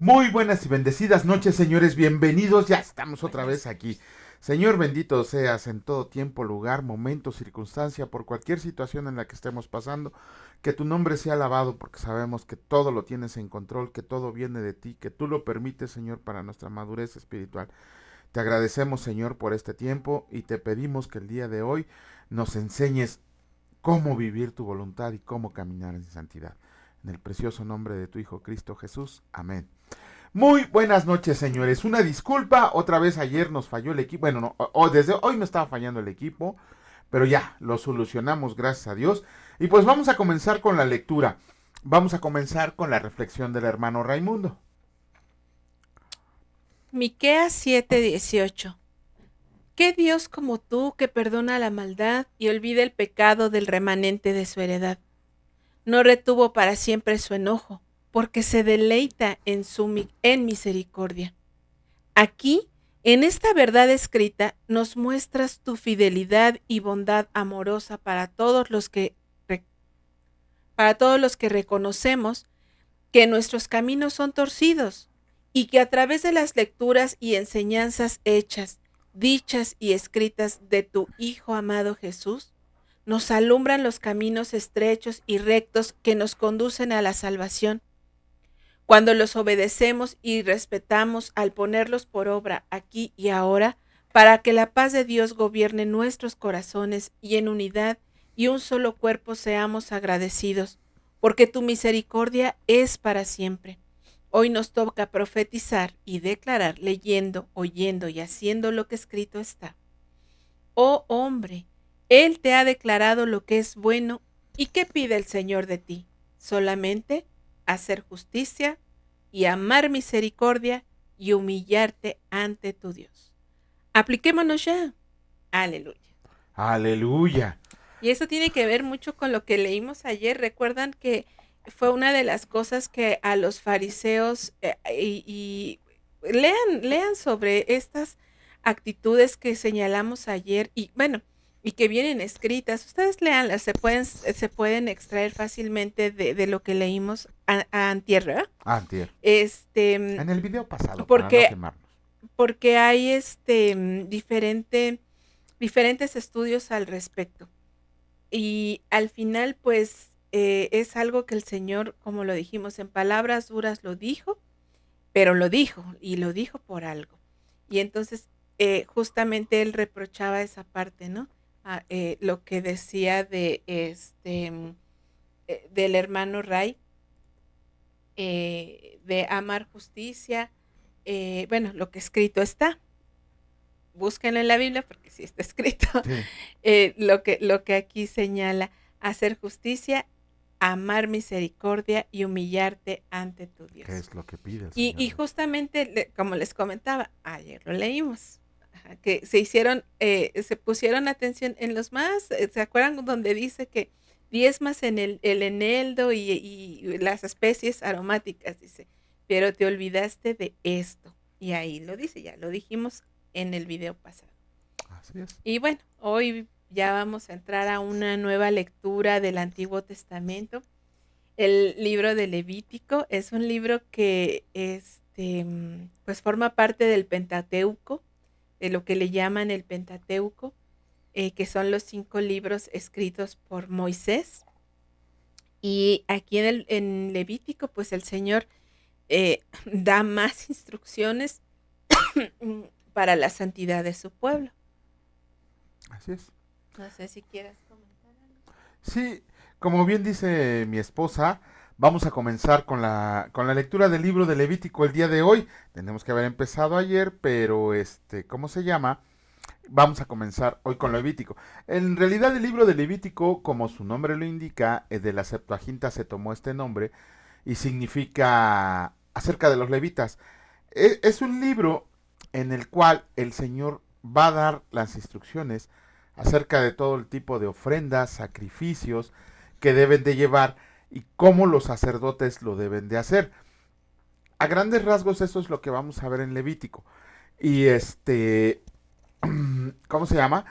Muy buenas y bendecidas noches, señores. Bienvenidos. Ya estamos otra vez aquí. Señor, bendito seas en todo tiempo, lugar, momento, circunstancia, por cualquier situación en la que estemos pasando. Que tu nombre sea alabado porque sabemos que todo lo tienes en control, que todo viene de ti, que tú lo permites, Señor, para nuestra madurez espiritual. Te agradecemos, Señor, por este tiempo y te pedimos que el día de hoy nos enseñes cómo vivir tu voluntad y cómo caminar en santidad. En el precioso nombre de tu Hijo Cristo Jesús. Amén. Muy buenas noches, señores. Una disculpa, otra vez ayer nos falló el equipo. Bueno, no, desde hoy me estaba fallando el equipo, pero ya lo solucionamos, gracias a Dios. Y pues vamos a comenzar con la lectura. Vamos a comenzar con la reflexión del hermano Raimundo. Miqueas 7:18. ¿Qué Dios como tú que perdona la maldad y olvida el pecado del remanente de su heredad? No retuvo para siempre su enojo, porque se deleita en misericordia. Aquí, en esta verdad escrita, nos muestras tu fidelidad y bondad amorosa para todos los que reconocemos que nuestros caminos son torcidos y que a través de las lecturas y enseñanzas hechas, dichas y escritas de tu Hijo amado Jesús, nos alumbran los caminos estrechos y rectos que nos conducen a la salvación. Cuando los obedecemos y respetamos al ponerlos por obra aquí y ahora, para que la paz de Dios gobierne nuestros corazones y en unidad y un solo cuerpo seamos agradecidos, porque tu misericordia es para siempre. Hoy nos toca profetizar y declarar leyendo, oyendo y haciendo lo que escrito está. Oh hombre, Él te ha declarado lo que es bueno y qué pide el Señor de ti. Solamente hacer justicia y amar misericordia y humillarte ante tu Dios. Apliquémonos ya. Aleluya. Aleluya. Y eso tiene que ver mucho con lo que leímos ayer. Recuerdan que fue una de las cosas que a los fariseos lean sobre estas actitudes que señalamos ayer y bueno, y que vienen escritas. Ustedes leanlas, se pueden extraer fácilmente de lo que leímos a antier, ¿verdad? Antier. Este, En el video pasado, para no porque, quemarnos. porque hay diferentes estudios al respecto. Y al final, pues, es algo que el Señor, como lo dijimos, en palabras duras lo dijo, pero lo dijo, y lo dijo por algo. Y entonces, justamente él reprochaba esa parte, ¿no? Lo que decía del hermano Ray, de amar justicia, bueno, lo que escrito está. Búsquenlo en la Biblia porque sí está escrito. Sí. Lo que aquí señala, hacer justicia, amar misericordia y humillarte ante tu ¿Qué Dios. es lo que pide el Y, Señor y de ti? justamente, como les comentaba, ayer lo leímos, que se pusieron atención en los más, ¿se acuerdan donde dice que diezmas en el eneldo y las especies aromáticas? Dice, pero te olvidaste de esto. Y ahí lo dice, ya lo dijimos en el video pasado. Así es. Y bueno, hoy ya vamos a entrar a una nueva lectura del Antiguo Testamento. El libro de Levítico es un libro que pues forma parte del Pentateuco, de lo que le llaman el Pentateuco, que son los 5 libros escritos por Moisés. Y aquí en Levítico, pues el Señor da más instrucciones para la santidad de su pueblo. Así es. No sé si quieras comentar algo. Sí, como bien dice mi esposa, vamos a comenzar con la lectura del libro de Levítico el día de hoy. Tenemos que haber empezado ayer, pero ¿cómo se llama? Vamos a comenzar hoy con Levítico. En realidad el libro de Levítico, como su nombre lo indica, de la Septuaginta se tomó este nombre y significa acerca de los levitas. Es un libro en el cual el Señor va a dar las instrucciones acerca de todo el tipo de ofrendas, sacrificios que deben de llevar y cómo los sacerdotes lo deben de hacer. A grandes rasgos eso es lo que vamos a ver en Levítico. Y ¿cómo se llama?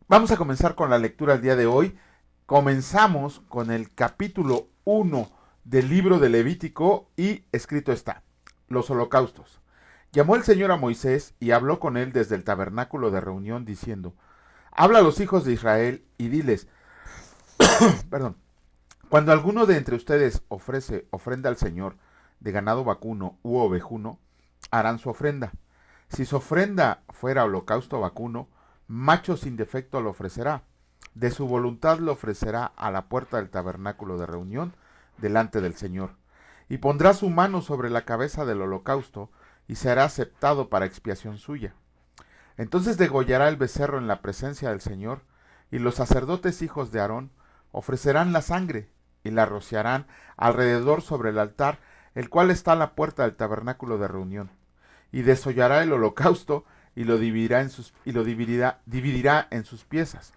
Vamos a comenzar con la lectura el día de hoy. Comenzamos con el capítulo 1 del libro de Levítico y escrito está. Los holocaustos. Llamó el Señor a Moisés y habló con él desde el tabernáculo de reunión, diciendo: Habla a los hijos de Israel y diles, perdón, cuando alguno de entre ustedes ofrece ofrenda al Señor de ganado vacuno u ovejuno, harán su ofrenda. Si su ofrenda fuera holocausto vacuno, macho sin defecto lo ofrecerá. De su voluntad lo ofrecerá a la puerta del tabernáculo de reunión delante del Señor. Y pondrá su mano sobre la cabeza del holocausto y será aceptado para expiación suya. Entonces degollará el becerro en la presencia del Señor, y los sacerdotes hijos de Aarón ofrecerán la sangre y la rociarán alrededor sobre el altar, el cual está a la puerta del tabernáculo de reunión. Y desollará el holocausto y lo dividirá en sus piezas.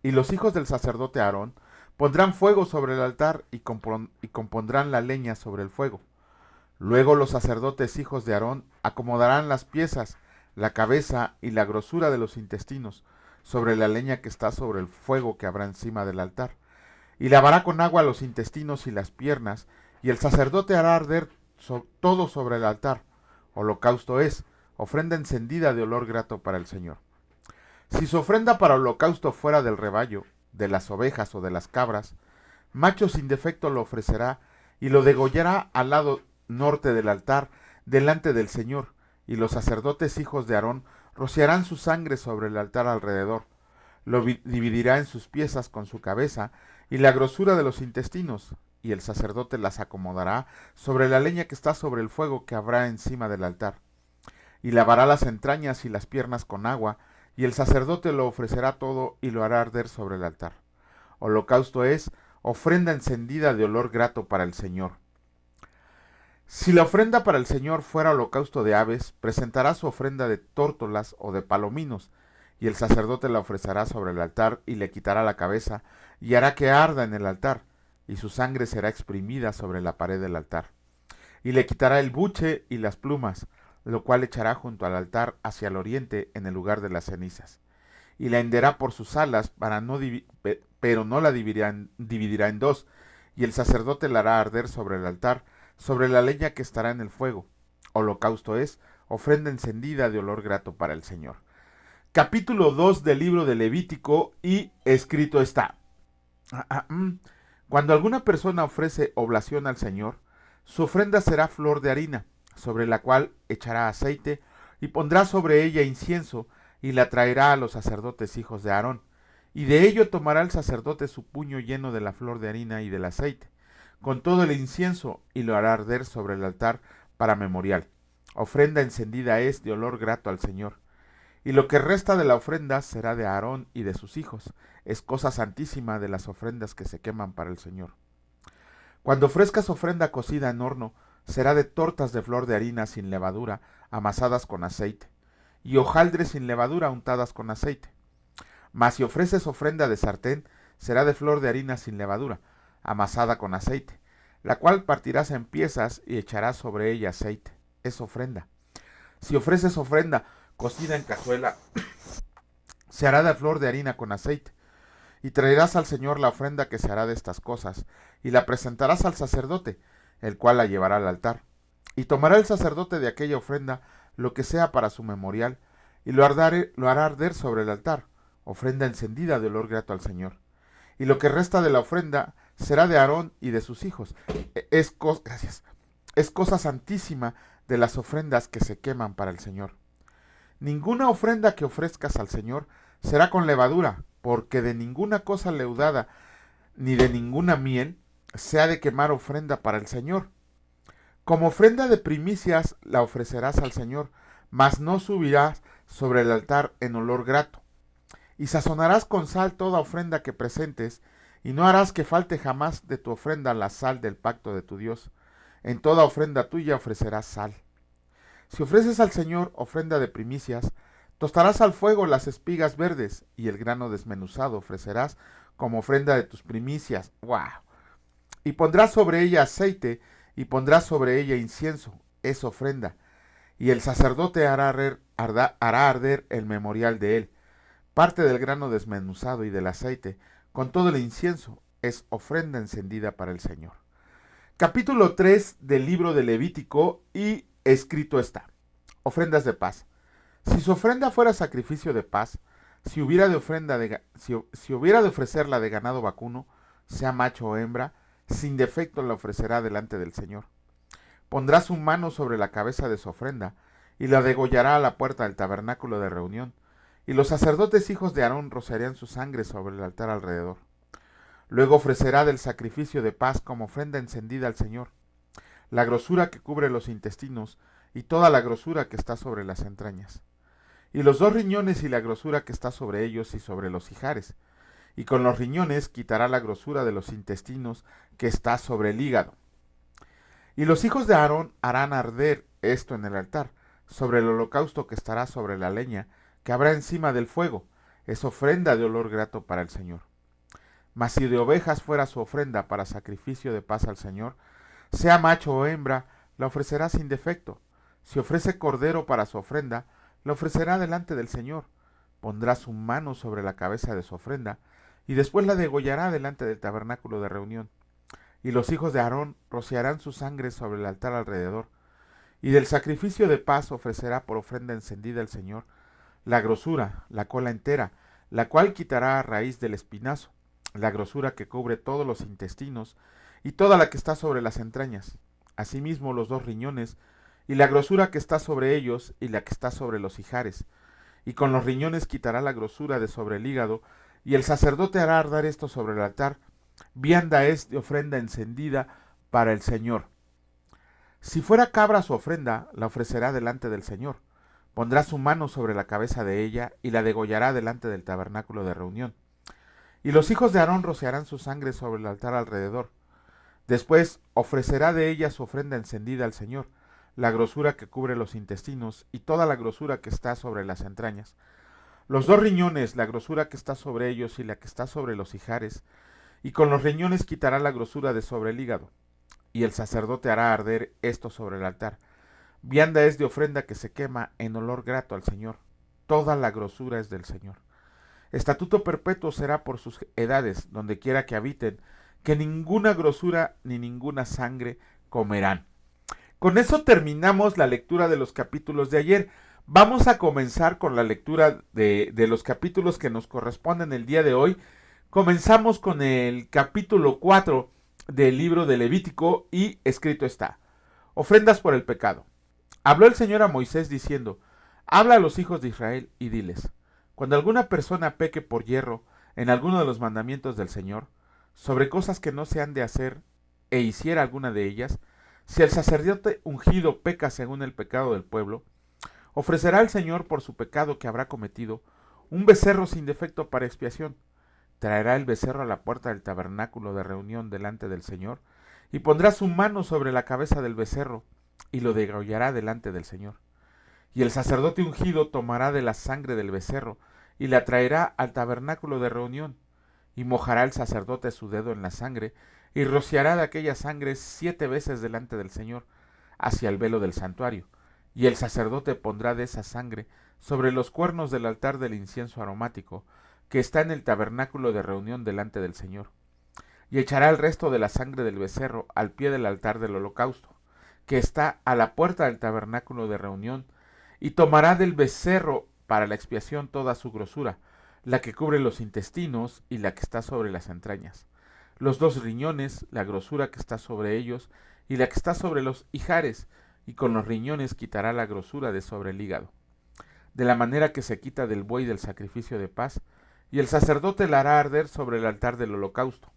Y los hijos del sacerdote Aarón pondrán fuego sobre el altar y compondrán la leña sobre el fuego. Luego los sacerdotes hijos de Aarón acomodarán las piezas, la cabeza y la grosura de los intestinos sobre la leña que está sobre el fuego que habrá encima del altar. Y lavará con agua los intestinos y las piernas, y el sacerdote hará arder todo sobre el altar. Holocausto es, ofrenda encendida de olor grato para el Señor. Si su ofrenda para holocausto fuera del rebaño, de las ovejas o de las cabras, macho sin defecto lo ofrecerá y lo degollará al lado norte del altar, delante del Señor, y los sacerdotes hijos de Aarón rociarán su sangre sobre el altar alrededor. Lo dividirá en sus piezas con su cabeza y la grosura de los intestinos, y el sacerdote las acomodará sobre la leña que está sobre el fuego que habrá encima del altar. Y lavará las entrañas y las piernas con agua, y el sacerdote lo ofrecerá todo y lo hará arder sobre el altar. Holocausto es, ofrenda encendida de olor grato para el Señor. Si la ofrenda para el Señor fuera holocausto de aves, presentará su ofrenda de tórtolas o de palominos, y el sacerdote la ofrecerá sobre el altar y le quitará la cabeza, y hará que arda en el altar, y su sangre será exprimida sobre la pared del altar. Y le quitará el buche y las plumas, lo cual echará junto al altar hacia el oriente en el lugar de las cenizas. Y la henderá por sus alas, pero no la dividirá en dos, y el sacerdote la hará arder sobre el altar, sobre la leña que estará en el fuego. Holocausto es, ofrenda encendida de olor grato para el Señor. Capítulo 2 del libro de Levítico, y escrito está: Cuando alguna persona ofrece oblación al Señor, su ofrenda será flor de harina, sobre la cual echará aceite, y pondrá sobre ella incienso, y la traerá a los sacerdotes hijos de Aarón. Y de ello tomará el sacerdote su puño lleno de la flor de harina y del aceite, con todo el incienso, y lo hará arder sobre el altar para memorial. Ofrenda encendida es de olor grato al Señor. Y lo que resta de la ofrenda será de Aarón y de sus hijos. Es cosa santísima de las ofrendas que se queman para el Señor. Cuando ofrezcas ofrenda cocida en horno, será de tortas de flor de harina sin levadura, amasadas con aceite, y hojaldres sin levadura untadas con aceite. Mas si ofreces ofrenda de sartén, será de flor de harina sin levadura, amasada con aceite, la cual partirás en piezas y echarás sobre ella aceite. Es ofrenda. Si ofreces ofrenda cocida en cazuela, se hará de flor de harina con aceite. Y traerás al Señor la ofrenda que se hará de estas cosas, y la presentarás al sacerdote, el cual la llevará al altar. Y tomará el sacerdote de aquella ofrenda lo que sea para su memorial, y lo hará arder sobre el altar, ofrenda encendida de olor grato al Señor. Y lo que resta de la ofrenda será de Aarón y de sus hijos. Es cosa santísima de las ofrendas que se queman para el Señor. Ninguna ofrenda que ofrezcas al Señor será con levadura, porque de ninguna cosa leudada ni de ninguna miel se ha de quemar ofrenda para el Señor. Como ofrenda de primicias la ofrecerás al Señor, mas no subirás sobre el altar en olor grato. Y sazonarás con sal toda ofrenda que presentes, y no harás que falte jamás de tu ofrenda la sal del pacto de tu Dios. En toda ofrenda tuya ofrecerás sal. Si ofreces al Señor ofrenda de primicias, tostarás al fuego las espigas verdes, y el grano desmenuzado ofrecerás como ofrenda de tus primicias. ¡Wow! Y pondrás sobre ella aceite, y pondrás sobre ella incienso. Es ofrenda. Y el sacerdote hará arder el memorial de él. Parte del grano desmenuzado y del aceite, con todo el incienso, es ofrenda encendida para el Señor. Capítulo 3 del libro de Levítico, y escrito está. Ofrendas de paz. Si su ofrenda fuera sacrificio de paz, si hubiera de si hubiera de ofrecerla de ganado vacuno, sea macho o hembra, sin defecto la ofrecerá delante del Señor. Pondrá su mano sobre la cabeza de su ofrenda y la degollará a la puerta del tabernáculo de reunión, y los sacerdotes hijos de Aarón rociarán su sangre sobre el altar alrededor. Luego ofrecerá del sacrificio de paz como ofrenda encendida al Señor, la grosura que cubre los intestinos y toda la grosura que está sobre las entrañas, y los dos riñones y la grosura que está sobre ellos y sobre los ijares, y con los riñones quitará la grosura de los intestinos que está sobre el hígado. Y los hijos de Aarón harán arder esto en el altar, sobre el holocausto que estará sobre la leña, que habrá encima del fuego, es ofrenda de olor grato para el Señor. Mas si de ovejas fuera su ofrenda para sacrificio de paz al Señor, sea macho o hembra, la ofrecerá sin defecto. Si ofrece cordero para su ofrenda, la ofrecerá delante del Señor. Pondrá su mano sobre la cabeza de su ofrenda, y después la degollará delante del tabernáculo de reunión. Y los hijos de Aarón rociarán su sangre sobre el altar alrededor, y del sacrificio de paz ofrecerá por ofrenda encendida al Señor la grosura, la cola entera, la cual quitará a raíz del espinazo, la grosura que cubre todos los intestinos, y toda la que está sobre las entrañas, asimismo los dos riñones, y la grosura que está sobre ellos, y la que está sobre los ijares, y con los riñones quitará la grosura de sobre el hígado, y el sacerdote hará arder esto sobre el altar, vianda es de ofrenda encendida para el Señor. Si fuera cabra su ofrenda, la ofrecerá delante del Señor. Pondrá su mano sobre la cabeza de ella y la degollará delante del tabernáculo de reunión. Y los hijos de Aarón rociarán su sangre sobre el altar alrededor. Después ofrecerá de ella su ofrenda encendida al Señor, la grosura que cubre los intestinos y toda la grosura que está sobre las entrañas, los dos riñones, la grosura que está sobre ellos y la que está sobre los ijares, y con los riñones quitará la grosura de sobre el hígado, y el sacerdote hará arder esto sobre el altar. Vianda es de ofrenda que se quema en olor grato al Señor. Toda la grosura es del Señor. Estatuto perpetuo será por sus edades, donde quiera que habiten, que ninguna grosura ni ninguna sangre comerán. Con eso terminamos la lectura de los capítulos de ayer. Vamos a comenzar con la lectura de los capítulos que nos corresponden el día de hoy. Comenzamos con el capítulo 4 del libro de Levítico y escrito está: ofrendas por el pecado. Habló el Señor a Moisés diciendo: habla a los hijos de Israel y diles: cuando alguna persona peque por yerro en alguno de los mandamientos del Señor, sobre cosas que no se han de hacer, e hiciera alguna de ellas, si el sacerdote ungido peca según el pecado del pueblo, ofrecerá al Señor por su pecado que habrá cometido un becerro sin defecto para expiación. Traerá el becerro a la puerta del tabernáculo de reunión delante del Señor, y pondrá su mano sobre la cabeza del becerro, y lo degollará delante del Señor. Y el sacerdote ungido tomará de la sangre del becerro, y la traerá al tabernáculo de reunión, y mojará el sacerdote su dedo en la sangre, y rociará de aquella sangre 7 veces delante del Señor, hacia el velo del santuario. Y el sacerdote pondrá de esa sangre sobre los cuernos del altar del incienso aromático, que está en el tabernáculo de reunión delante del Señor. Y echará el resto de la sangre del becerro al pie del altar del holocausto, que está a la puerta del tabernáculo de reunión, y tomará del becerro para la expiación toda su grosura, la que cubre los intestinos y la que está sobre las entrañas, los dos riñones, la grosura que está sobre ellos y la que está sobre los ijares, y con los riñones quitará la grosura de sobre el hígado, de la manera que se quita del buey del sacrificio de paz, y el sacerdote la hará arder sobre el altar del holocausto.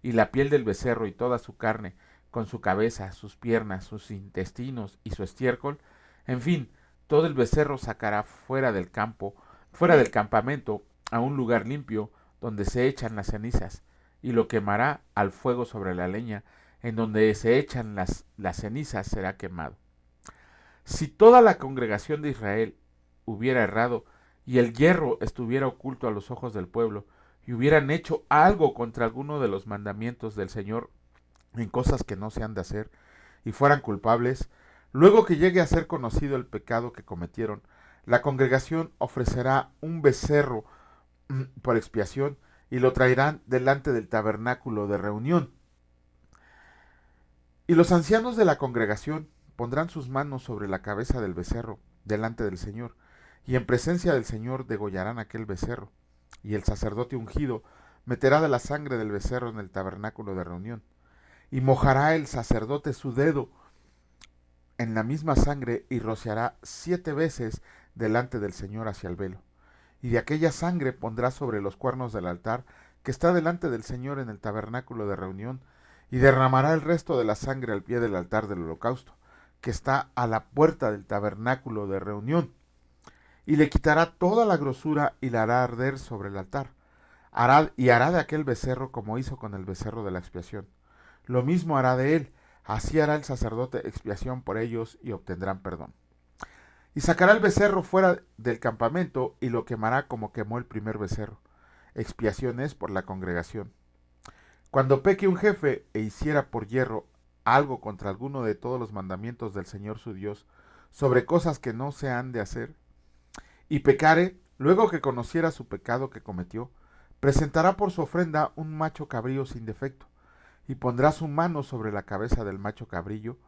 Y la piel del becerro y toda su carne, con su cabeza, sus piernas, sus intestinos y su estiércol, en fin, todo el becerro sacará fuera del campamento, a un lugar limpio, donde se echan las cenizas, y lo quemará al fuego sobre la leña, en donde se echan las cenizas será quemado. Si toda la congregación de Israel hubiera errado, y el hierro estuviera oculto a los ojos del pueblo, y hubieran hecho algo contra alguno de los mandamientos del Señor en cosas que no se han de hacer, y fueran culpables, luego que llegue a ser conocido el pecado que cometieron, la congregación ofrecerá un becerro por expiación, y lo traerán delante del tabernáculo de reunión. Y los ancianos de la congregación pondrán sus manos sobre la cabeza del becerro delante del Señor, y en presencia del Señor degollarán aquel becerro, y el sacerdote ungido meterá de la sangre del becerro en el tabernáculo de reunión, y mojará el sacerdote su dedo en la misma sangre y rociará 7 veces delante del Señor hacia el velo, y de aquella sangre pondrá sobre los cuernos del altar que está delante del Señor en el tabernáculo de reunión, y derramará el resto de la sangre al pie del altar del holocausto, que está a la puerta del tabernáculo de reunión, y le quitará toda la grosura y la hará arder sobre el altar. Hará de aquel becerro como hizo con el becerro de la expiación. Lo mismo hará de él, así hará el sacerdote expiación por ellos y obtendrán perdón. Y sacará el becerro fuera del campamento y lo quemará como quemó el primer becerro. Expiación es por la congregación. Cuando peque un jefe e hiciera por yerro algo contra alguno de todos los mandamientos del Señor su Dios, sobre cosas que no se han de hacer, y pecare, luego que conociera su pecado que cometió, presentará por su ofrenda un macho cabrío sin defecto, y pondrá su mano sobre la cabeza del macho cabrío,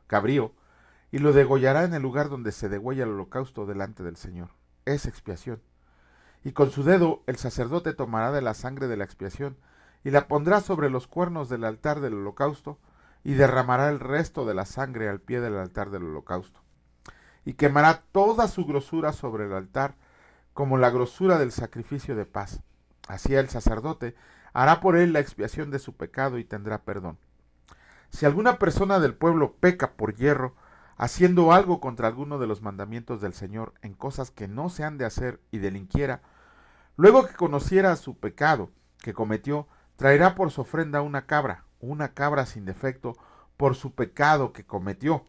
y lo degollará en el lugar donde se degüella el holocausto delante del Señor. Es expiación. Y con su dedo el sacerdote tomará de la sangre de la expiación, y la pondrá sobre los cuernos del altar del holocausto, y derramará el resto de la sangre al pie del altar del holocausto. Y quemará toda su grosura sobre el altar, como la grosura del sacrificio de paz. Así el sacerdote hará por él la expiación de su pecado y tendrá perdón. Si alguna persona del pueblo peca por yerro, haciendo algo contra alguno de los mandamientos del Señor en cosas que no se han de hacer y delinquiera, luego que conociera su pecado que cometió, traerá por su ofrenda una cabra sin defecto, por su pecado que cometió.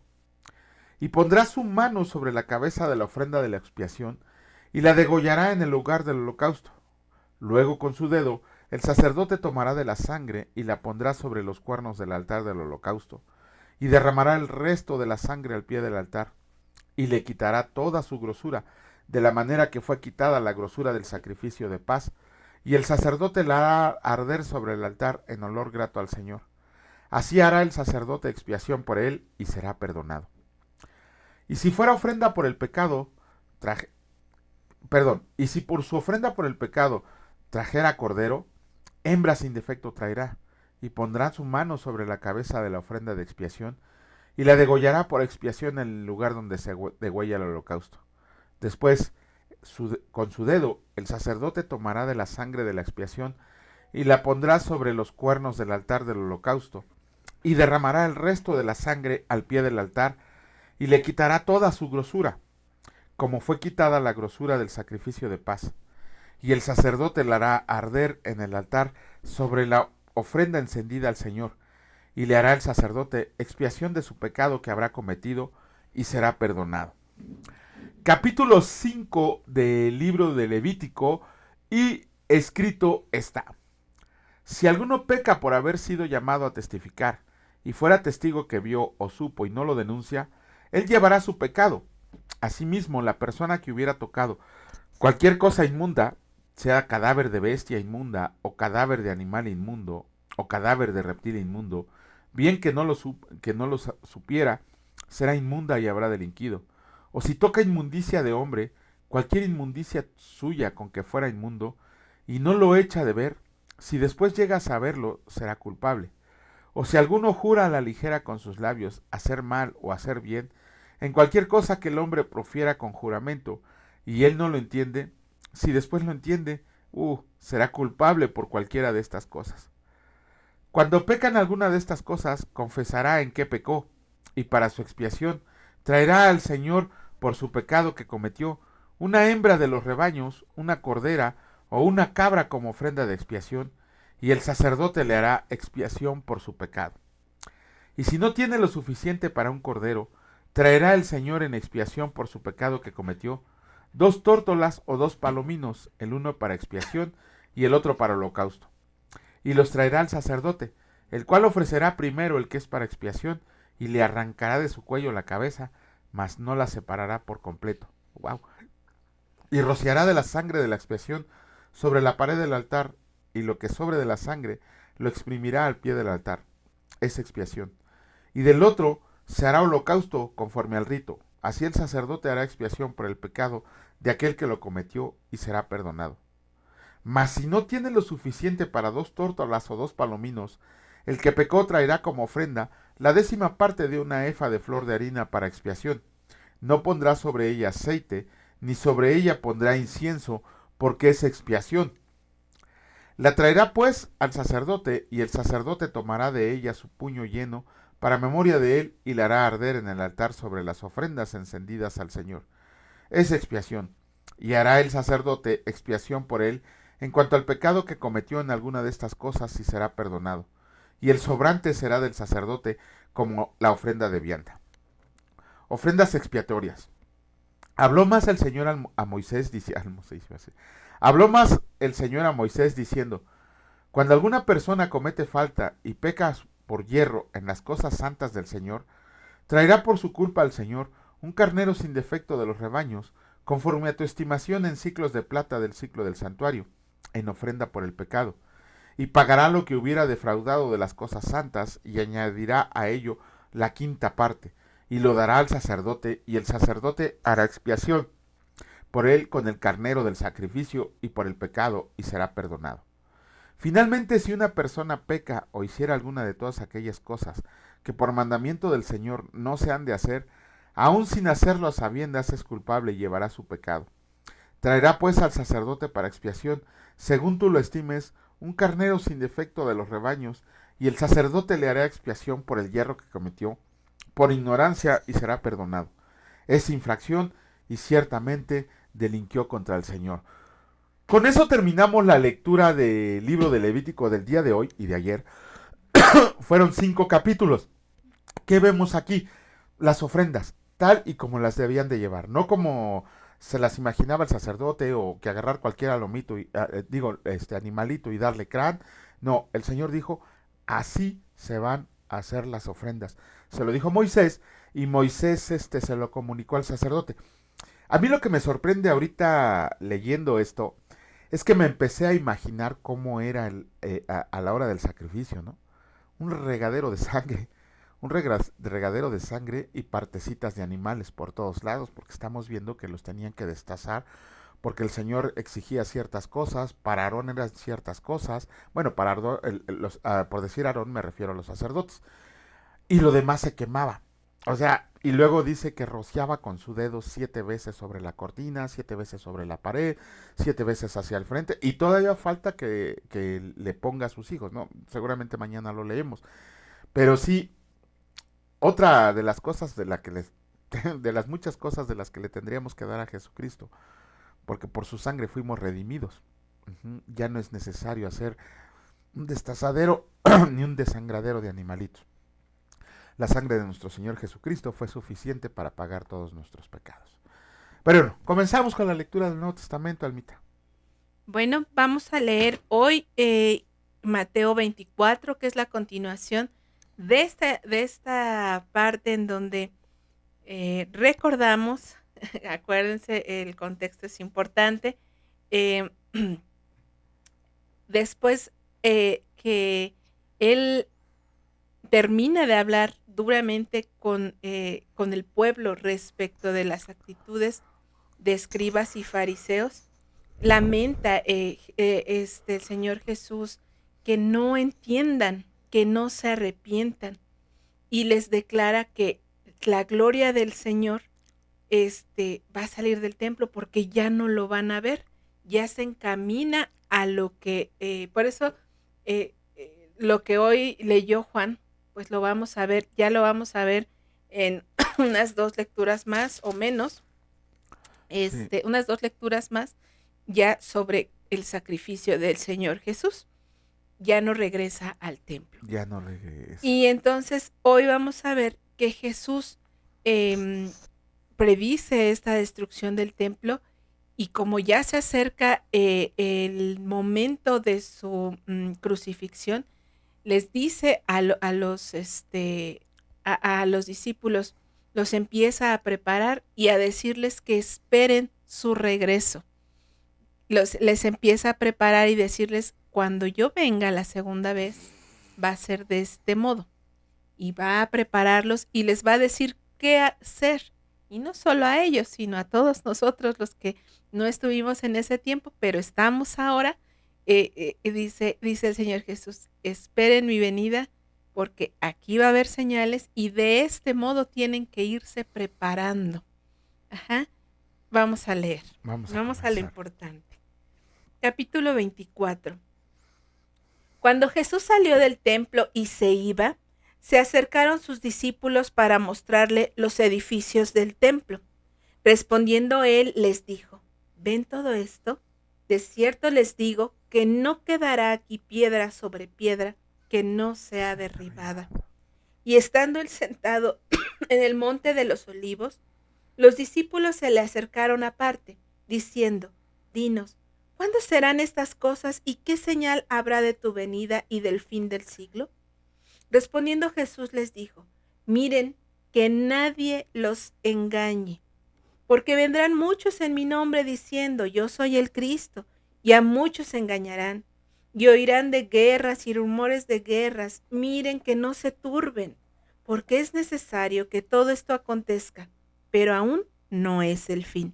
Y pondrá su mano sobre la cabeza de la ofrenda de la expiación, y la degollará en el lugar del holocausto. Luego con su dedo el sacerdote tomará de la sangre y la pondrá sobre los cuernos del altar del holocausto, y derramará el resto de la sangre al pie del altar, y le quitará toda su grosura, de la manera que fue quitada la grosura del sacrificio de paz, y el sacerdote la hará arder sobre el altar en olor grato al Señor. Así hará el sacerdote expiación por él, y será perdonado. Y si fuera ofrenda por el pecado, y si por su ofrenda por el pecado trajera cordero, hembra sin defecto traerá, y pondrá su mano sobre la cabeza de la ofrenda de expiación, y la degollará por expiación en el lugar donde se degüella el holocausto. Después, con su dedo, el sacerdote tomará de la sangre de la expiación, y la pondrá sobre los cuernos del altar del holocausto, y derramará el resto de la sangre al pie del altar, y le quitará toda su grosura, como fue quitada la grosura del sacrificio de paz. Y el sacerdote la hará arder en el altar sobre la ofrenda encendida al Señor, y le hará el sacerdote expiación de su pecado que habrá cometido, y será perdonado. Capítulo 5 del libro de Levítico, y escrito está: si alguno peca por haber sido llamado a testificar, y fuera testigo que vio o supo y no lo denuncia, él llevará su pecado. Asimismo, la persona que hubiera tocado cualquier cosa inmunda, sea cadáver de bestia inmunda, o cadáver de animal inmundo, o cadáver de reptil inmundo, bien que no lo supiera, será inmunda y habrá delinquido. O si toca inmundicia de hombre, cualquier inmundicia suya con que fuera inmundo, y no lo echa de ver, si después llega a saberlo, será culpable. O si alguno jura a la ligera con sus labios hacer mal o hacer bien, en cualquier cosa que el hombre profiera con juramento, y él no lo entiende, si después lo entiende, será culpable por cualquiera de estas cosas. Cuando peca en alguna de estas cosas, confesará en qué pecó, y para su expiación traerá al Señor por su pecado que cometió una hembra de los rebaños, una cordera o una cabra como ofrenda de expiación, y el sacerdote le hará expiación por su pecado. Y si no tiene lo suficiente para un cordero, traerá el Señor en expiación por su pecado que cometió 2 tórtolas o 2 palominos, el uno para expiación y el otro para holocausto. Y los traerá al sacerdote, el cual ofrecerá primero el que es para expiación, y le arrancará de su cuello la cabeza, mas no la separará por completo. ¡Wow! Y rociará de la sangre de la expiación sobre la pared del altar, y lo que sobre de la sangre lo exprimirá al pie del altar. Es expiación. Y del otro Se hará holocausto conforme al rito. Así el sacerdote hará expiación por el pecado de aquel que lo cometió y será perdonado. Mas si no tiene lo suficiente para 2 tórtolas o 2 palominos, el que pecó traerá como ofrenda la 10ª parte de una efa de flor de harina para expiación. No pondrá sobre ella aceite, ni sobre ella pondrá incienso, porque es expiación. La traerá pues al sacerdote, y el sacerdote tomará de ella su puño lleno, para memoria de él, y la hará arder en el altar sobre las ofrendas encendidas al Señor. Es expiación, y hará el sacerdote expiación por él, en cuanto al pecado que cometió en alguna de estas cosas, y será perdonado. Y el sobrante será del sacerdote como la ofrenda de vianda. Ofrendas expiatorias. Habló más el Señor a Moisés, habló más el Señor a Moisés diciendo: cuando alguna persona comete falta y peca por hierro en las cosas santas del Señor, traerá por su culpa al Señor un carnero sin defecto de los rebaños, conforme a tu estimación en ciclos de plata del ciclo del santuario, en ofrenda por el pecado, y pagará lo que hubiera defraudado de las cosas santas, y añadirá a ello la 5ª parte, y lo dará al sacerdote, y el sacerdote hará expiación por él con el carnero del sacrificio y por el pecado, y será perdonado. Finalmente, si una persona peca o hiciera alguna de todas aquellas cosas que por mandamiento del Señor no se han de hacer, aun sin hacerlo a sabiendas es culpable y llevará su pecado. Traerá pues al sacerdote para expiación, según tú lo estimes, un carnero sin defecto de los rebaños, y el sacerdote le hará expiación por el hierro que cometió, por ignorancia, y será perdonado. Es infracción y ciertamente delinquió contra el Señor. Con eso terminamos la lectura del libro de Levítico del día de hoy y de ayer. Fueron 5 capítulos. ¿Qué vemos aquí? Las ofrendas, tal y como las debían de llevar, no como se las imaginaba el sacerdote, o que agarrar cualquier alomito animalito y darle crán. No, el Señor dijo: así se van a hacer las ofrendas. Se lo dijo Moisés, y Moisés se lo comunicó al sacerdote. A mí lo que me sorprende ahorita leyendo esto es que me empecé a imaginar cómo era a la hora del sacrificio, ¿no? Un regadero de sangre, un regadero de sangre y partecitas de animales por todos lados, porque estamos viendo que los tenían que destazar, porque el Señor exigía ciertas cosas, para Aarón eran ciertas cosas, bueno, para Aarón, por decir Aarón me refiero a los sacerdotes, y lo demás se quemaba. O sea, y luego dice que rociaba con su dedo 7 veces sobre la cortina, 7 veces sobre la pared, 7 veces hacia el frente, y todavía falta que le ponga a sus hijos, ¿no? Seguramente mañana lo leemos. Pero sí, otra de las cosas de las muchas cosas de las que le tendríamos que dar a Jesucristo, porque por su sangre fuimos redimidos. Ya no es necesario hacer un destazadero ni un desangradero de animalitos. La sangre de nuestro Señor Jesucristo fue suficiente para pagar todos nuestros pecados. Pero bueno, comenzamos con la lectura del Nuevo Testamento, Almita. Bueno, vamos a leer hoy Mateo 24, que es la continuación de esta parte en donde recordamos, acuérdense, el contexto es importante, después que él termina de hablar duramente con el pueblo respecto de las actitudes de escribas y fariseos, lamenta el Señor Jesús que no entiendan, que no se arrepientan, y les declara que la gloria del Señor va a salir del templo porque ya no lo van a ver, ya se encamina a lo que, por eso lo que hoy leyó Juan, pues lo vamos a ver, ya lo vamos a ver en unas 2 lecturas más o menos, Sí. unas 2 lecturas más ya sobre el sacrificio del Señor Jesús. Ya no regresa al templo. Ya no regresa. Y entonces hoy vamos a ver que Jesús predice esta destrucción del templo, y como ya se acerca el momento de su crucifixión, les dice a los discípulos, los empieza a preparar y a decirles que esperen su regreso. Les empieza a preparar y decirles: cuando yo venga la segunda vez, va a ser de este modo. y va a prepararlos y les va a decir qué hacer. Y no solo a ellos, sino a todos nosotros los que no estuvimos en ese tiempo, pero estamos ahora. Dice el Señor Jesús, esperen mi venida porque aquí va a haber señales y de este modo tienen que irse preparando. Ajá. Vamos a leer. Vamos a Vamos a lo comenzar. importante. Capítulo 24. Cuando Jesús salió del templo y se iba, se acercaron sus discípulos para mostrarle los edificios del templo. Respondiendo él, les dijo, ¿ven todo esto? De cierto les digo que no quedará aquí piedra sobre piedra que no sea derribada. Y estando él sentado en el monte de los olivos, los discípulos se le acercaron aparte, diciendo, dinos, ¿cuándo serán estas cosas y qué señal habrá de tu venida y del fin del siglo? Respondiendo Jesús les dijo, miren que nadie los engañe, porque vendrán muchos en mi nombre diciendo, yo soy el Cristo, y a muchos engañarán, y oirán de guerras y rumores de guerras. Miren que no se turben, porque es necesario que todo esto acontezca, pero aún no es el fin.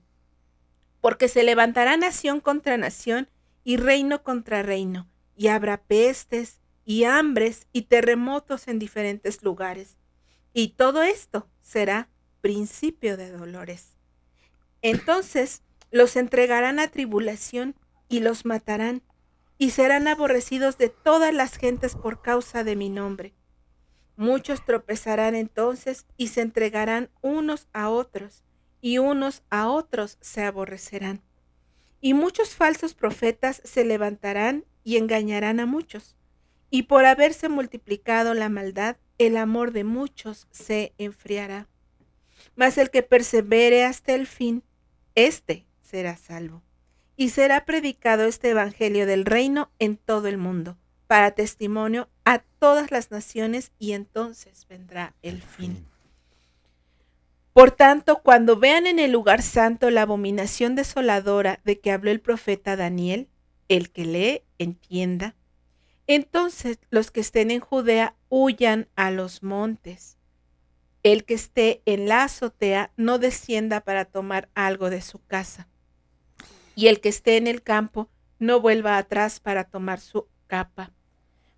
Porque se levantará nación contra nación y reino contra reino, y habrá pestes y hambres y terremotos en diferentes lugares. Y todo esto será principio de dolores. Entonces los entregarán a tribulación y los matarán, y serán aborrecidos de todas las gentes por causa de mi nombre. Muchos tropezarán entonces y se entregarán unos a otros, y unos a otros se aborrecerán. Y muchos falsos profetas se levantarán y engañarán a muchos. Y por haberse multiplicado la maldad, el amor de muchos se enfriará. Mas el que persevere hasta el fin, éste será salvo. Y será predicado este evangelio del reino en todo el mundo, para testimonio a todas las naciones, y entonces vendrá el fin. Por tanto, cuando vean en el lugar santo la abominación desoladora de que habló el profeta Daniel, el que lee, entienda, entonces los que estén en Judea huyan a los montes. El que esté en la azotea no descienda para tomar algo de su casa. Y el que esté en el campo no vuelva atrás para tomar su capa.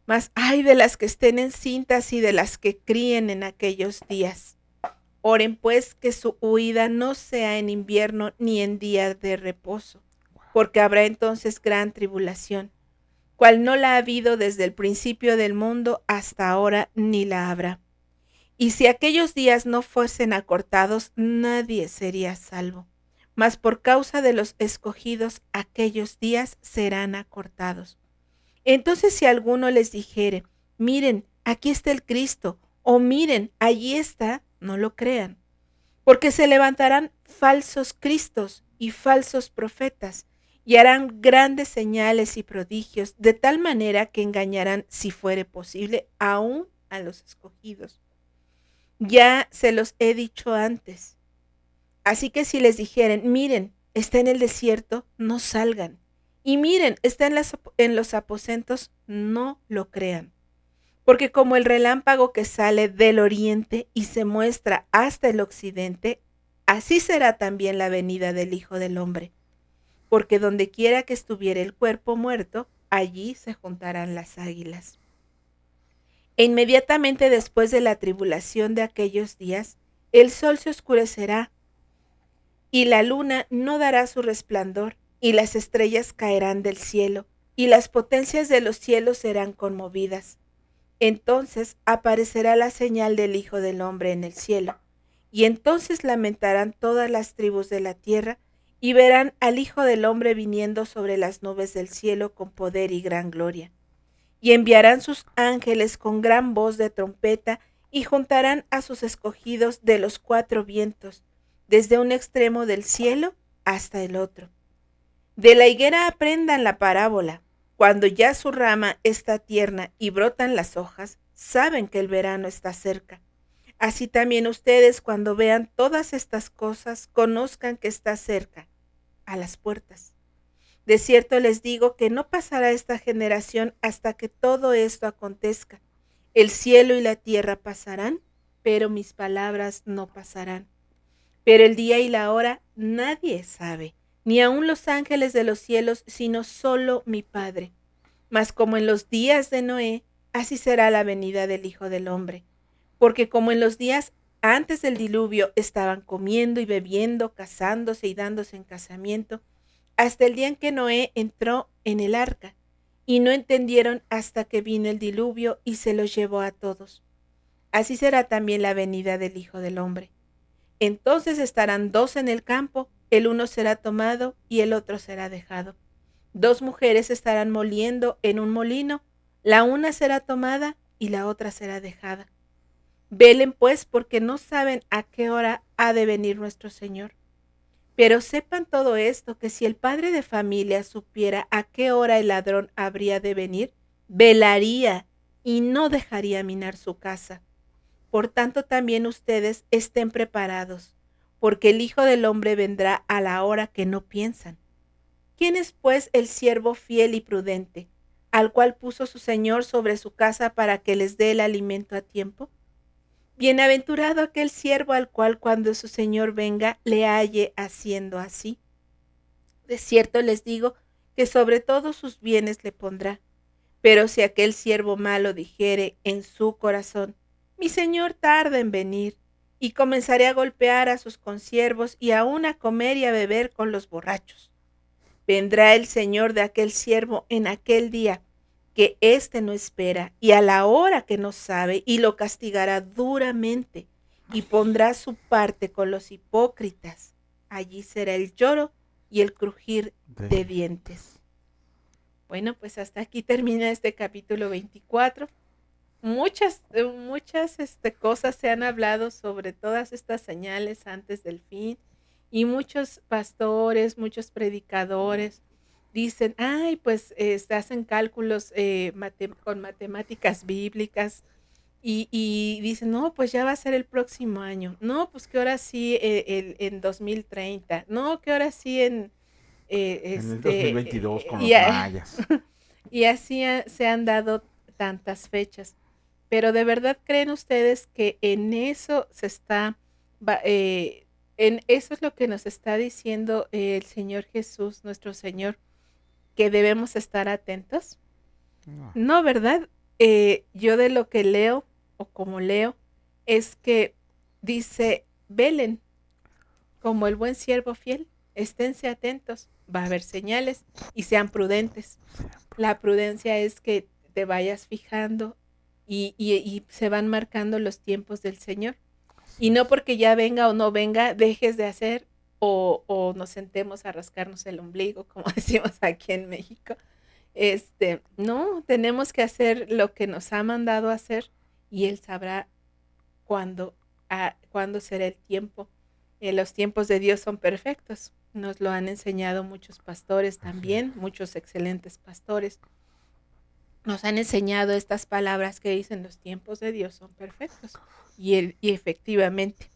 Mas ay de las que estén encintas y de las que críen en aquellos días. Oren pues que su huida no sea en invierno ni en día de reposo, porque habrá entonces gran tribulación, cual no la ha habido desde el principio del mundo hasta ahora, ni la habrá. Y si aquellos días no fuesen acortados, nadie sería salvo. Mas por causa de los escogidos, aquellos días serán acortados. Entonces si alguno les dijere, miren, aquí está el Cristo, o miren, allí está, no lo crean. Porque se levantarán falsos cristos y falsos profetas, y harán grandes señales y prodigios, de tal manera que engañarán, si fuere posible, aún a los escogidos. Ya se los he dicho antes. Así que si les dijeren, miren, está en el desierto, no salgan. Y miren, está en los aposentos, no lo crean. Porque como el relámpago que sale del oriente y se muestra hasta el occidente, así será también la venida del Hijo del Hombre. Porque donde quiera que estuviera el cuerpo muerto, allí se juntarán las águilas. E inmediatamente después de la tribulación de aquellos días, el sol se oscurecerá, y la luna no dará su resplandor, y las estrellas caerán del cielo, y las potencias de los cielos serán conmovidas. Entonces aparecerá la señal del Hijo del Hombre en el cielo, y entonces lamentarán todas las tribus de la tierra, y verán al Hijo del Hombre viniendo sobre las nubes del cielo con poder y gran gloria. Y enviarán sus ángeles con gran voz de trompeta, y juntarán a sus escogidos de los cuatro vientos, desde un extremo del cielo hasta el otro. De la higuera aprendan la parábola. Cuando ya su rama está tierna y brotan las hojas, saben que el verano está cerca. Así también ustedes, cuando vean todas estas cosas, conozcan que está cerca, a las puertas. De cierto les digo que no pasará esta generación hasta que todo esto acontezca. El cielo y la tierra pasarán, pero mis palabras no pasarán. Pero el día y la hora nadie sabe, ni aun los ángeles de los cielos, sino solo mi Padre. Mas como en los días de Noé, así será la venida del Hijo del Hombre. Porque como en los días antes del diluvio estaban comiendo y bebiendo, casándose y dándose en casamiento, hasta el día en que Noé entró en el arca, y no entendieron hasta que vino el diluvio y se los llevó a todos. Así será también la venida del Hijo del Hombre. Entonces estarán dos en el campo, el uno será tomado y el otro será dejado. Dos mujeres estarán moliendo en un molino, la una será tomada y la otra será dejada. Velen pues, porque no saben a qué hora ha de venir nuestro Señor. Pero sepan todo esto, que si el padre de familia supiera a qué hora el ladrón habría de venir, velaría y no dejaría minar su casa. Por tanto, también ustedes estén preparados, porque el Hijo del Hombre vendrá a la hora que no piensan. ¿Quién es pues el siervo fiel y prudente, al cual puso su Señor sobre su casa para que les dé el alimento a tiempo? Bienaventurado aquel siervo al cual cuando su Señor venga le halle haciendo así. De cierto les digo que sobre todos sus bienes le pondrá. Pero si aquel siervo malo dijere en su corazón, mi Señor tarda en venir, y comenzaré a golpear a sus consiervos y aun a comer y a beber con los borrachos, vendrá el Señor de aquel siervo en aquel día que éste no espera y a la hora que no sabe, y lo castigará duramente y pondrá su parte con los hipócritas. Allí será el lloro y el crujir de dientes. Bueno, pues hasta aquí termina este capítulo 24. Muchas cosas se han hablado sobre todas estas señales antes del fin, y muchos pastores, muchos predicadores dicen, ay, pues hacen cálculos con matemáticas bíblicas y dicen, no, pues ya va a ser el próximo año, no, pues que ahora sí en 2030, no, que ahora sí en el 2022 con los y, mayas. y así se han dado tantas fechas. Pero ¿de verdad creen ustedes que en eso se está, en eso es lo que nos está diciendo el Señor Jesús, nuestro Señor, que debemos estar atentos? No. No, ¿verdad? Yo de lo que leo, o como leo, es que dice, velen como el buen siervo fiel, esténse atentos, va a haber señales y sean prudentes. La prudencia es que te vayas fijando y se van marcando los tiempos del Señor. Y no porque ya venga o no venga, dejes de hacer o nos sentemos a rascarnos el ombligo, como decimos aquí en México. No, tenemos que hacer lo que nos ha mandado hacer y Él sabrá cuándo será el tiempo. Los tiempos de Dios son perfectos. Nos lo han enseñado muchos pastores también, muchos excelentes pastores. Nos han enseñado estas palabras que dicen los tiempos de Dios son perfectos. Y efectivamente.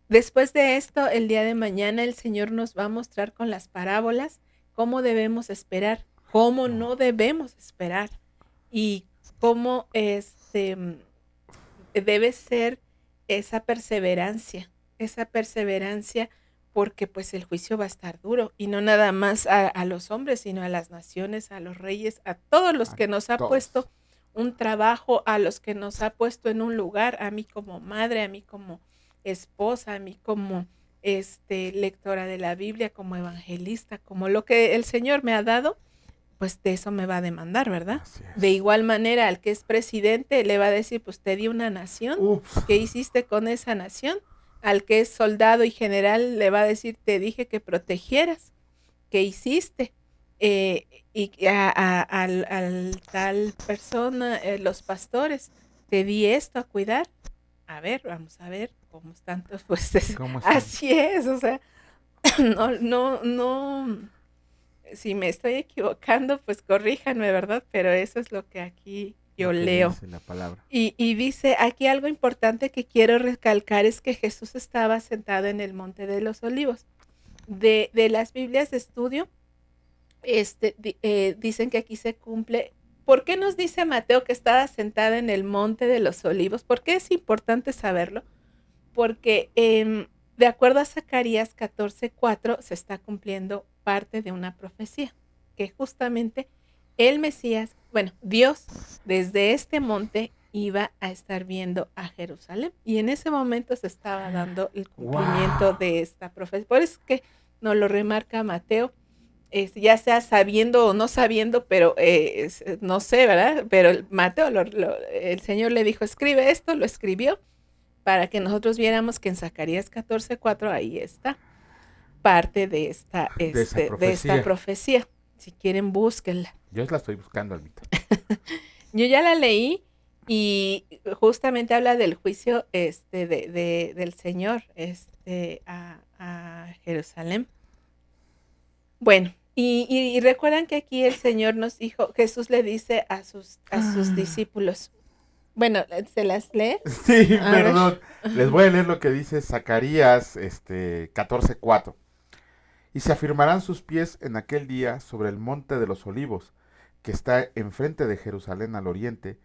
Después de esto, el día de mañana el Señor nos va a mostrar con las parábolas cómo debemos esperar, cómo no debemos esperar y cómo debe ser esa perseverancia, porque pues el juicio va a estar duro y no nada más a los hombres, sino a las naciones, a los reyes, a todos los que nos ha puesto un trabajo, a los que nos ha puesto en un lugar, a mí como madre, a mí como esposa, a mí como lectora de la Biblia, como evangelista, como lo que el Señor me ha dado, pues de eso me va a demandar, ¿verdad? De igual manera, al que es presidente le va a decir, pues te di una nación, ¿qué hiciste con esa nación? Al que es soldado y general le va a decir, te dije que protegieras, ¿qué hiciste? Y al tal persona, los pastores, te di esto a cuidar. A ver, vamos a ver cómo están, pues así es, o sea, no, si me estoy equivocando, pues corríjanme, ¿verdad? Pero eso es lo que aquí yo leo. Dice la palabra. Y dice, aquí algo importante que quiero recalcar es que Jesús estaba sentado en el Monte de los Olivos. De las Biblias de estudio, dicen que aquí se cumple ¿Por qué nos dice Mateo que estaba sentada en el monte de los olivos? ¿Por qué es importante saberlo? Porque de acuerdo a Zacarías 14:4 se está cumpliendo parte de una profecía, que justamente el Mesías, bueno, Dios desde este monte iba a estar viendo a Jerusalén y en ese momento se estaba dando el cumplimiento Wow. de esta profecía. Por eso es que nos lo remarca Mateo, ya sea sabiendo o no sabiendo, pero no sé, ¿verdad? Pero Mateo, el Señor le dijo, escribe esto, lo escribió para que nosotros viéramos que en Zacarías 14:4 ahí está parte De esa de esta profecía. profecía. Si quieren, búsquenla. Yo la estoy buscando, Almita. Yo ya la leí y justamente habla del juicio del Señor a Jerusalén. Bueno, y recuerdan que aquí el Señor nos dijo, Jesús le dice a sus discípulos, bueno, ¿se las lee? Sí, A ver. perdón. Les voy a leer lo que dice Zacarías 14:4. Y se afirmarán sus pies en aquel día sobre el monte de los olivos, que está enfrente de Jerusalén al oriente,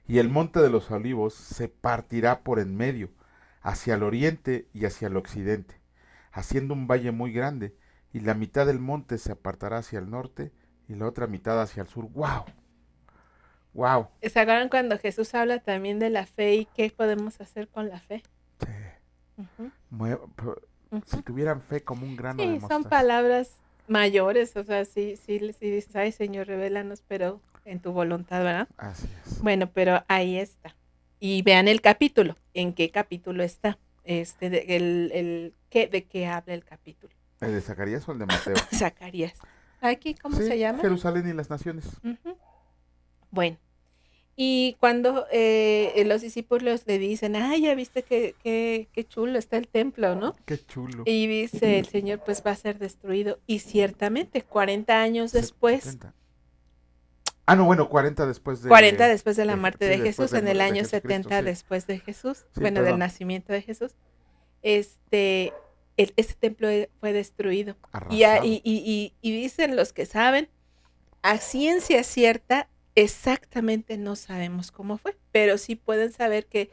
y el monte de los olivos se partirá por en medio, hacia el oriente y hacia el occidente, haciendo un valle muy grande, y la mitad del monte se apartará hacia el norte y la otra mitad hacia el sur. ¡Wow! ¡Wow! ¿Se acuerdan cuando Jesús habla también de la fe y qué podemos hacer con la fe? Sí. Ujú, Si ujú. tuvieran fe como un grano de Sí, son mostaza. palabras mayores, o sea, sí dices, ay Señor, revélanos, pero en tu voluntad, ¿verdad? Así es. Bueno, pero ahí está. Y vean el capítulo, ¿en qué capítulo está? ¿De qué habla el capítulo? ¿El de Zacarías o el de Mateo? Zacarías. ¿Aquí cómo Sí, se llama? Jerusalén y las naciones. Ujú. Bueno, y cuando los discípulos le dicen, ay, ya viste qué chulo está el templo, ¿no? Qué chulo. Y dice el Señor, pues va a ser destruido. Y ciertamente, 40 años después, 70. Ah, no, bueno, 40 después 40 después de la muerte sí, de después Jesús, en el de año Jesucristo, 70 sí. después de Jesús, Sí, bueno, del perdón. nacimiento de Jesús, este, ese templo fue destruido. Arrasado. Y dicen los que saben, a ciencia cierta, exactamente no sabemos cómo fue, pero sí pueden saber que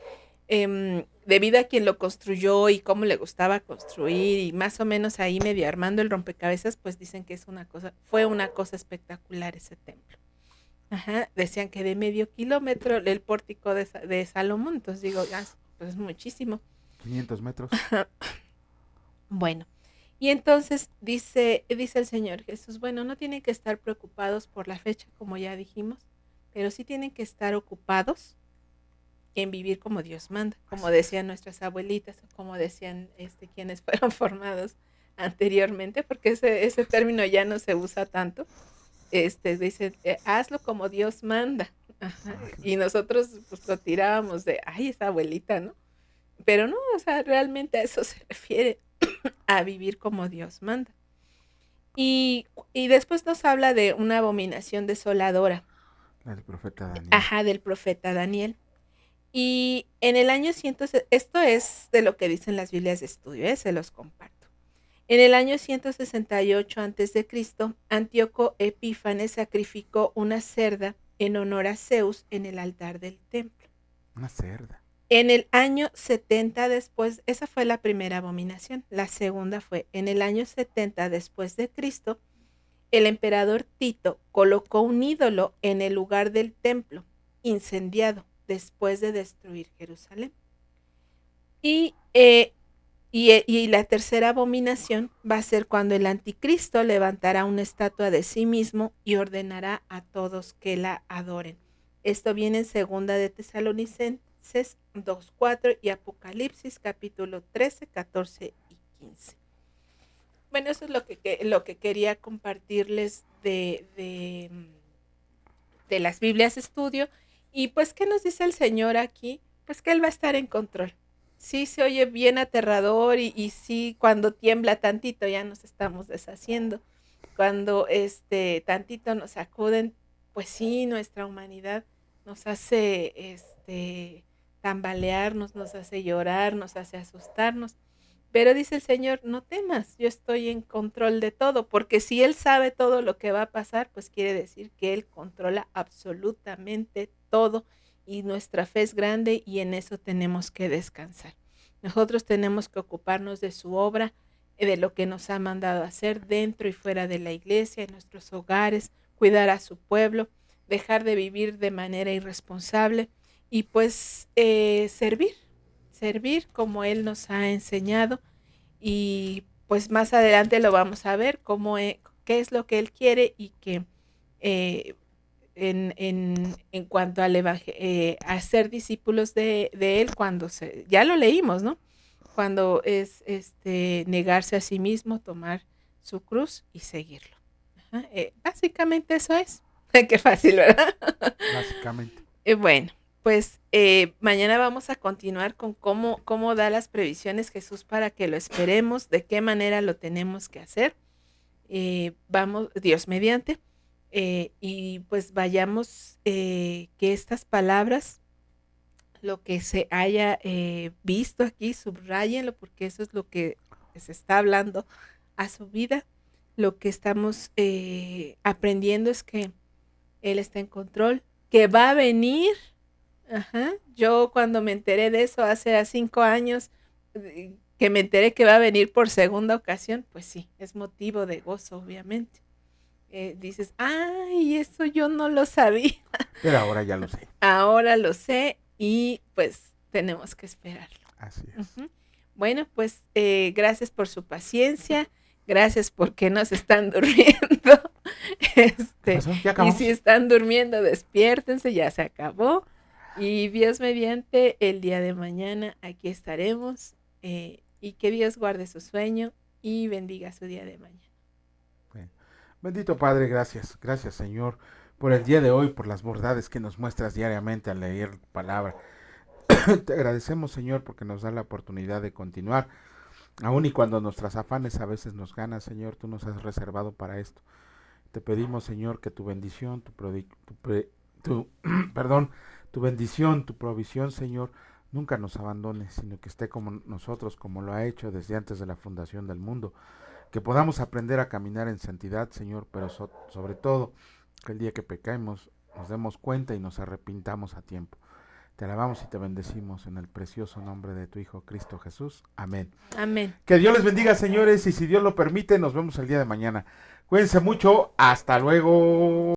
debido a quien lo construyó y cómo le gustaba construir y más o menos ahí medio armando el rompecabezas, pues dicen que fue una cosa espectacular ese templo. Ajá, decían que de medio kilómetro el pórtico de Salomón, entonces digo, ya, pues es muchísimo. 500 metros. Bueno, y entonces dice el Señor Jesús, bueno, no tienen que estar preocupados por la fecha, como ya dijimos, pero sí tienen que estar ocupados en vivir como Dios manda, como Así es. decían nuestras abuelitas, o como decían quienes fueron formados anteriormente, porque ese término ya no se usa tanto. Dice, hazlo como Dios manda. Ajá, y nosotros pues lo tirábamos de, ay, esa abuelita, ¿no? Pero no, o sea, realmente a eso se refiere, a vivir como Dios manda. Y después nos habla de una abominación desoladora, El profeta Daniel. ajá, del profeta Daniel. Y en el año 100, esto es de lo que dicen las Biblias de estudio, se los comparto. En el año 168 a.C., Antíoco Epífanes sacrificó una cerda en honor a Zeus en el altar del templo. Una cerda. En el año 70 después, esa fue la primera abominación. La segunda fue en el año 70 después de Cristo, el emperador Tito colocó un ídolo en el lugar del templo, incendiado después de destruir Jerusalén. Y, la tercera abominación va a ser cuando el anticristo levantará una estatua de sí mismo y ordenará a todos que la adoren. Esto viene en segunda de Tesalonicenses 2:4 y Apocalipsis capítulo 13, 14 y 15. Bueno, eso es lo que quería compartirles de las Biblias de estudio. Y pues, ¿qué nos dice el Señor aquí? Pues que Él va a estar en control. Sí, se oye bien aterrador y sí, cuando tiembla tantito ya nos estamos deshaciendo. Cuando tantito nos sacuden, pues sí, nuestra humanidad nos hace tambalearnos, nos hace llorar, nos hace asustarnos. Pero dice el Señor, no temas, yo estoy en control de todo, porque si Él sabe todo lo que va a pasar, pues quiere decir que Él controla absolutamente todo y nuestra fe es grande y en eso tenemos que descansar. Nosotros tenemos que ocuparnos de su obra, de lo que nos ha mandado a hacer dentro y fuera de la iglesia, en nuestros hogares, cuidar a su pueblo, dejar de vivir de manera irresponsable y pues servir como Él nos ha enseñado y pues más adelante lo vamos a ver qué es lo que Él quiere y que eh, en cuanto al a ser discípulos de Él ya lo leímos, ¿no? Cuando es negarse a sí mismo, tomar su cruz y seguirlo. Ajá, básicamente eso es. Qué fácil, ¿verdad? Básicamente. Bueno, pues mañana vamos a continuar con cómo da las previsiones Jesús para que lo esperemos, de qué manera lo tenemos que hacer. Vamos, Dios mediante, y pues vayamos, que estas palabras, lo que se haya visto aquí, subrayenlo, porque eso es lo que se está hablando a su vida. Lo que estamos aprendiendo es que Él está en control, que va a venir. Ajá. Yo cuando me enteré de eso hace 5 años, que me enteré que va a venir por segunda ocasión, pues sí, es motivo de gozo, obviamente. Dices, ay, eso yo no lo sabía. Pero ahora ya lo sé. Ahora lo sé y pues tenemos que esperarlo. Así es. Ujú. Bueno, pues gracias por su paciencia, gracias porque nos están durmiendo. ¿Qué pasó? ¿Ya Y acabamos? si están durmiendo, despiértense, ya se acabó. Y Dios mediante, el día de mañana aquí estaremos. Y que Dios guarde su sueño y bendiga su día de mañana. Bueno. Bendito Padre, gracias. Gracias, Señor, por el día de hoy, por las bondades que nos muestras diariamente al leer tu palabra. Te agradecemos, Señor, porque nos da la oportunidad de continuar. Aun y cuando nuestras afanes a veces nos ganan, Señor, tú nos has reservado para esto. Te pedimos, Señor, que tu bendición, perdón, tu bendición, tu provisión, Señor, nunca nos abandone, sino que esté como nosotros, como lo ha hecho desde antes de la fundación del mundo. Que podamos aprender a caminar en santidad, Señor, pero sobre todo, que el día que pecaemos nos demos cuenta y nos arrepintamos a tiempo. Te alabamos y te bendecimos en el precioso nombre de tu Hijo Cristo Jesús. Amén. Amén. Que Dios les bendiga, señores, y si Dios lo permite, nos vemos el día de mañana. Cuídense mucho. Hasta luego.